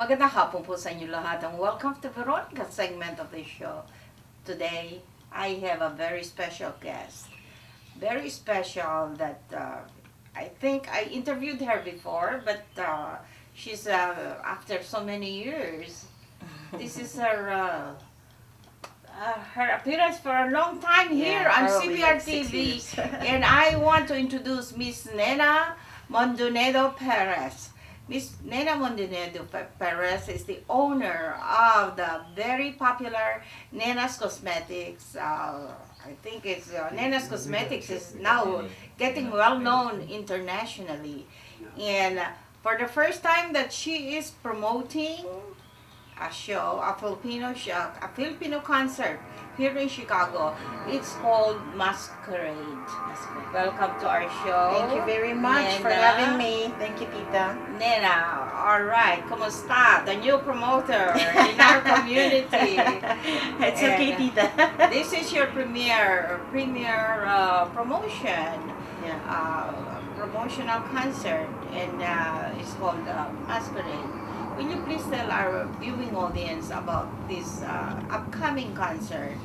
Magandang hapon po sa inyo lahat and welcome to Veronica segment of the show. Today, I have a very special guest. Very special that I think I interviewed her before, but she's after so many years. This is her appearance for a long time here on CPRTV. And I want to introduce Miss Nena Mondonedo Perez. Miss Nena Mondonedo Perez is the owner of the very popular Nena's Cosmetics. I think it's Nena's Cosmetics is now getting well known internationally. And for the first time that she is promoting a show, a Filipino show, a Filipino concert here in Chicago. It's called Masquerade. Welcome to our show. Thank you very much for having me. Thank you, Tita. Nena, alright, kumusta? The new promoter in our community. It's okay, Tita. This is your premiere promotion. Yeah. Promotional concert, and it's called Masquerade. Will you please tell our viewing audience about this upcoming concert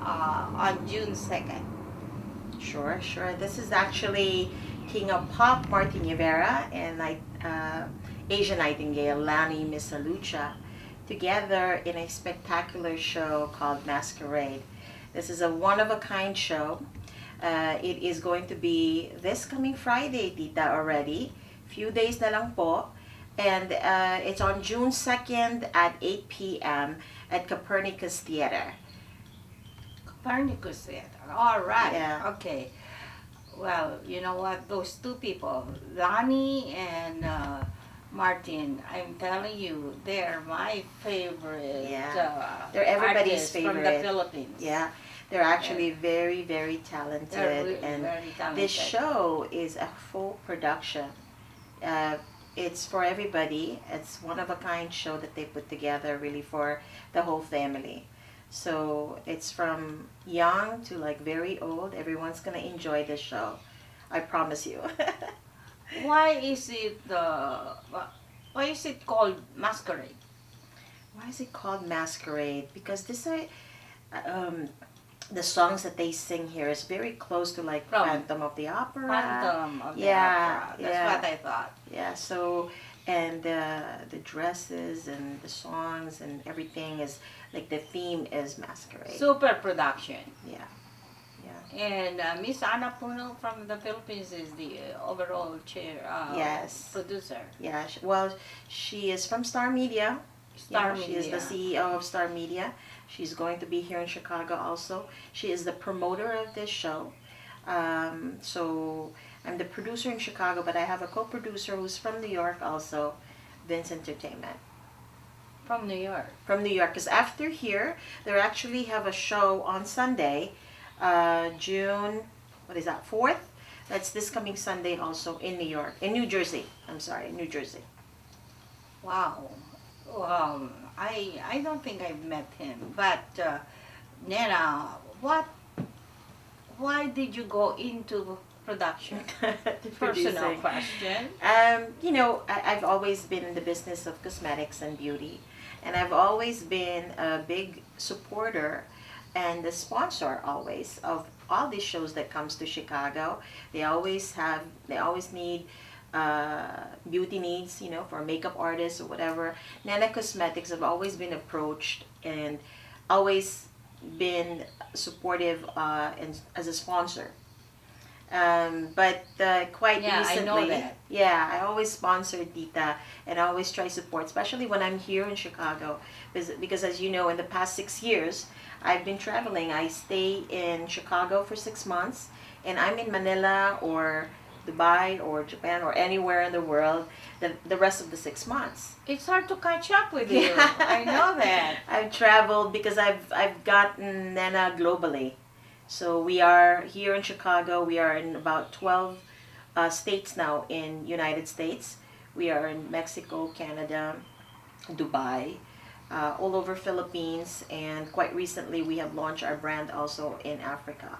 on June 2nd? Sure. This is actually King of Pop, Martin Rivera, and Asian Nightingale, Lani Misalucha, together in a spectacular show called Masquerade. This is a one-of-a-kind show. It is going to be this coming Friday, Tita, already. Few days na lang po. And it's on June 2nd at 8 p.m. at Copernicus Theater. Copernicus Theater. All right. Yeah. Okay. Well, you know what? Those two people, Lani and Martin, I'm telling you, they're my favorite. Yeah. They're everybody's favorite. From the Philippines. Yeah. They're actually very, very talented. They're really and very talented. This show is a full production. It's for everybody. It's one-of-a-kind show that they put together really for the whole family. So it's from young to like very old. Everyone's gonna enjoy this show. I promise you. Why is it called Masquerade? Why is it called Masquerade? Because this the songs that they sing here is very close to like Phantom of the Opera. Phantom of the Opera. That's what I thought. Yeah. So, and the dresses and the songs and everything is like the theme is Masquerade. Super production. Yeah. And Miss Ana Puno from the Philippines is the overall chair. Yes. Producer. Yeah. Well, she is from Star Media. She is the CEO of Star Media. She's going to be here in Chicago also. She is the promoter of this show. So I'm the producer in Chicago, but I have a co-producer who's from New York also, Vince Entertainment. From New York? From New York, because after here, they actually have a show on Sunday, June, 4th? That's this coming Sunday also in New York, in New Jersey. New Jersey. Wow. I don't think I've met him, but Nena, why did you go into production? Personal question. I've always been in the business of cosmetics and beauty, and I've always been a big supporter and the sponsor always of all these shows that comes to Chicago. They always need beauty needs, for makeup artists or whatever. Nena Cosmetics have always been approached and always been supportive as a sponsor. But quite recently, I know that. Yeah, I always sponsor Tita and I always try support, especially when I'm here in Chicago, because as you know, in the past 6 years, I've been traveling. I stay in Chicago for 6 months, and I'm in Manila or Dubai or Japan or anywhere in the world the rest of the 6 months. It's hard to catch up with you. I know that. I've traveled because I've gotten Nena globally. So we are here in Chicago. We are in about 12 states now in United States. We are in Mexico, Canada, Dubai, all over Philippines, and quite recently we have launched our brand also in Africa.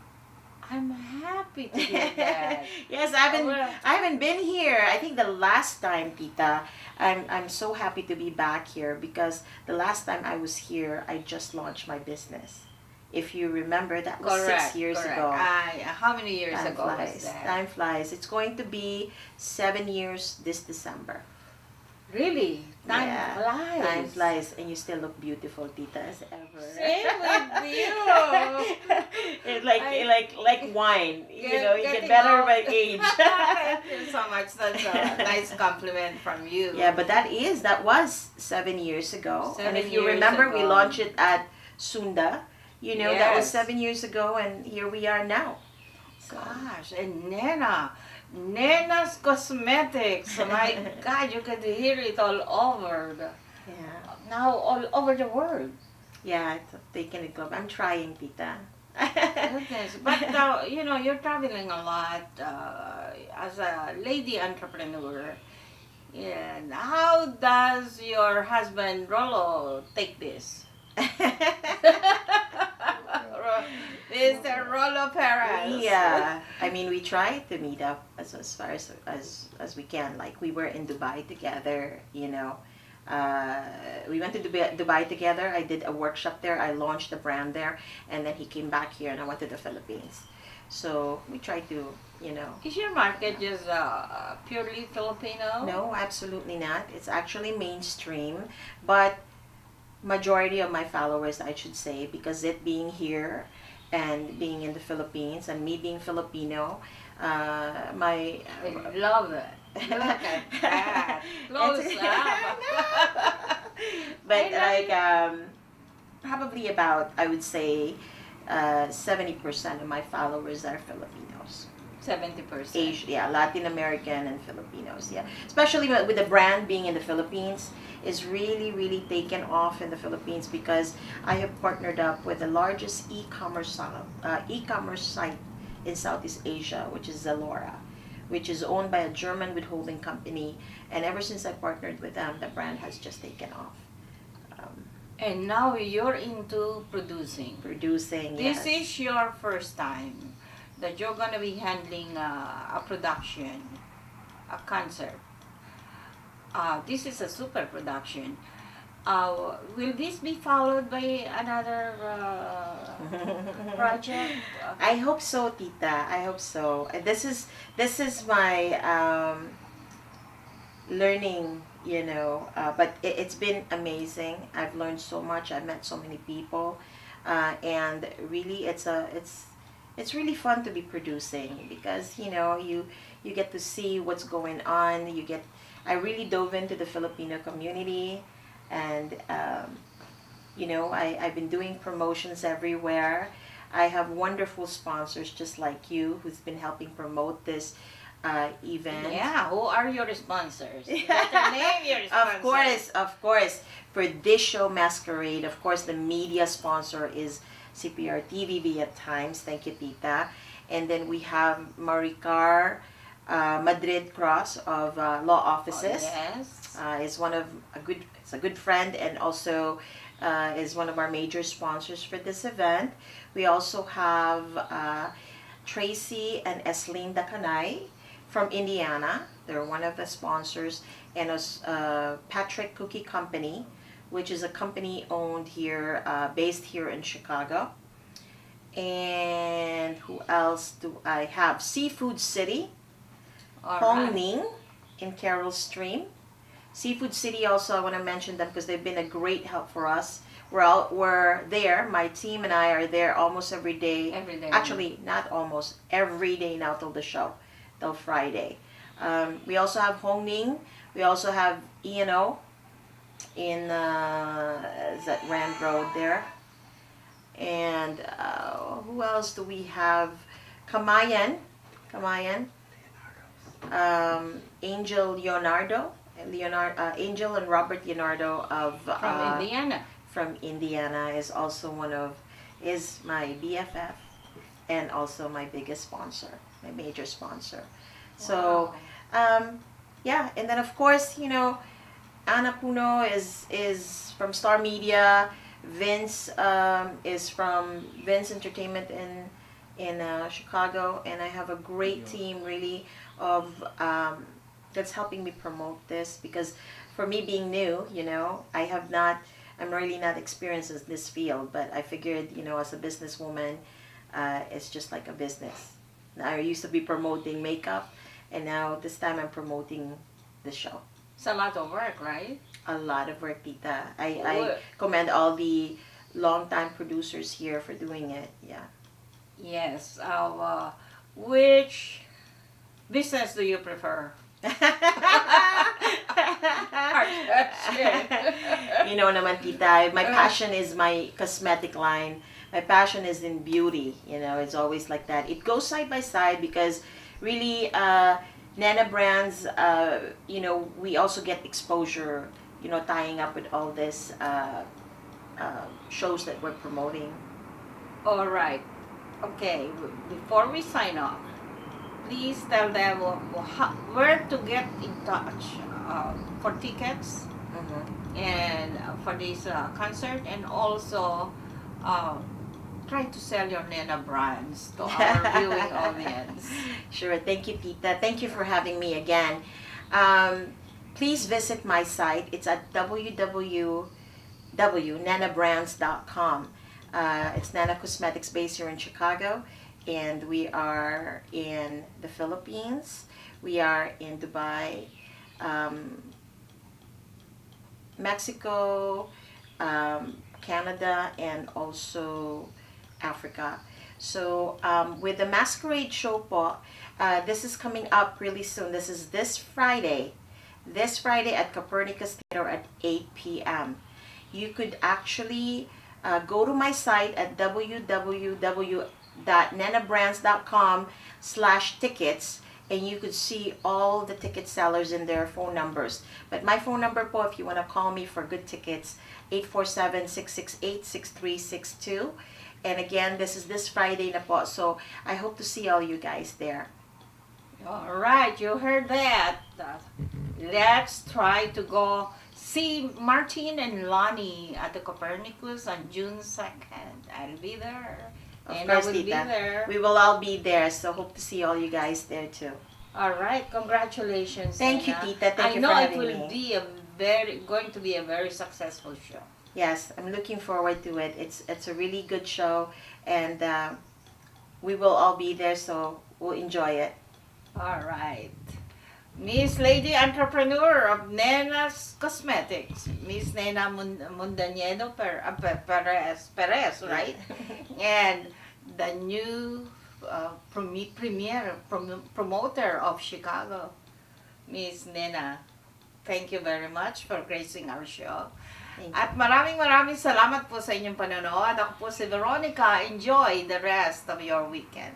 I'm happy to hear that. Yes, Well, I haven't been here. I think the last time, Tita, I'm so happy to be back here because the last time I was here, I just launched my business. If you remember, that was correct, 6 years correct. ago. How many years Time ago was flies. that? Time flies. It's going to be 7 years this December. Really? Time Yeah, flies. time flies, and you still look beautiful, Tita, as ever. Same with you. It's like I- like wine. You know, you get Getting better old. by age. Thank you so much. That's a nice compliment from you. Yeah, but that was 7 years ago. And 7 if you years remember, we ago. launched it at Sunda. You know, that was Yes. 7 years ago, and here we are now. So, Gosh, and Nena's Cosmetics. My God, you could hear it all over. yeah, Now all over the world. yeah, it's taking it global. I'm trying, Tita. Goodness. But now, you're traveling a lot as a lady entrepreneur. And how does your husband Rolo take this? Mr. Rolo Perez. Yeah, I mean, we try to meet up as far as we can. Like we were in Dubai together, you know. We went to Dubai together. I did a workshop there. I launched the brand there, and then he came back here, and I went to the Philippines. So we try to, you know. Is your market just purely Filipino? No, absolutely not. It's actually mainstream, but majority of my followers, I should say, because it being here and being in the Philippines and me being Filipino, my I love it. Look at that. Close up. but I like probably about, I would say, 70% of my followers are Filipinos. 70%. Asia, yeah, Latin American and Filipinos, yeah. Especially with the brand being in the Philippines, is really taken off in the Philippines because I have partnered up with the largest e-commerce site in Southeast Asia, which is Zalora, which is owned by a German withholding company. And ever since I partnered with them, the brand has just taken off. And now you're into producing. Producing, This yes. is your first time that you're going to be handling a production, a concert. This is a super production. Will this be followed by another project? I hope so, Tita. I hope so. This is my learning, you know. But it's been amazing. I've learned so much. I've met so many people, and really, it's really fun to be producing because you know you get to see what's going on. I really dove into the Filipino community, and you know, I've been doing promotions everywhere. I have wonderful sponsors just like you who's been helping promote this event. Yeah, who are your sponsors? You better name your sponsors. Of course. For this show, Masquerade, of course, the media sponsor is CPRTV at times. Thank you, Tita. And then we have Maricar Madrid Cross of Law Offices. Oh, yes. Is it's a good friend and also is one of our major sponsors for this event. We also have Tracy and Esleen Dakanay from Indiana. They're one of the sponsors, and Patrick Cookie Company, which is a company owned here, based here in Chicago. And who else do I have? Seafood City, Hong Ning in Carroll Stream. Seafood City also, I want to mention them because they've been a great help for us. We're there, my team and I are there almost every day. Every day. Actually, not almost, every day now till the show, till Friday. We also have Hong Ning. We also have E&O in that Rand Road there. And who else do we have? Kamayan. Angel Leonardo. Angel and Robert Leonardo of From Indiana. From Indiana is also is my BFF and also my biggest sponsor, my major sponsor. So yeah, and then of course, you know, Ana Puno is from Star Media. Vince is from Vince Entertainment in Chicago, and I have a great team really of that's helping me promote this, because for me being new, I'm really not experienced in this field, but I figured, as a businesswoman, it's just like a business. I used to be promoting makeup, and now this time I'm promoting the show. It's a lot of work, right? A lot of work, Tita. I commend all the long-time producers here for doing it. Yeah. Yes. Which business do you prefer? You know naman, Tita, my passion is my cosmetic line. My passion is in beauty. It's always like that. It goes side by side, because really, Nena brands, we also get exposure, tying up with all this shows that we're promoting. All right. Okay. Before we sign off, please tell them where to get in touch for tickets and for this concert, and also try to sell your Nena brands to our viewing audience. Sure. Thank you, Tita. Thank you for having me again. Please visit my site. It's at www.nenabrands.com. It's Nena Cosmetics based here in Chicago, and we are in the Philippines. We are in Dubai, Mexico, Canada, and also Africa. So with the Masquerade show po, this is coming up really soon. This is this Friday at Copernicus Theater at 8 p.m. You could actually go to my site at www.nenabrands.com/tickets, and you could see all the ticket sellers and their phone numbers. But my phone number po, if you want to call me for good tickets, 847-668-6362. And again, this is this Friday na po, so I hope to see all you guys there. All right, you heard that. Let's try to go see Martin and Lonnie at the Copernicus on June 2nd. I'll be there. Of And course, I will Tita. be there. We will all be there, so hope to see all you guys there too. All right, congratulations. Thank you, Nena. Tita. Thank you for I know it having will me. be going to be a very successful show. Yes, I'm looking forward to it. It's a really good show, and we will all be there, so we'll enjoy it. All right. Miss Lady Entrepreneur of Nena's Cosmetics, Miss Nena Mundaniedo Perez, right? And the new promoter of Chicago, Miss Nena. Thank you very much for gracing our show. Thank you. At maraming salamat po sa inyong panonood. Ako po si Veronica. Enjoy the rest of your weekend.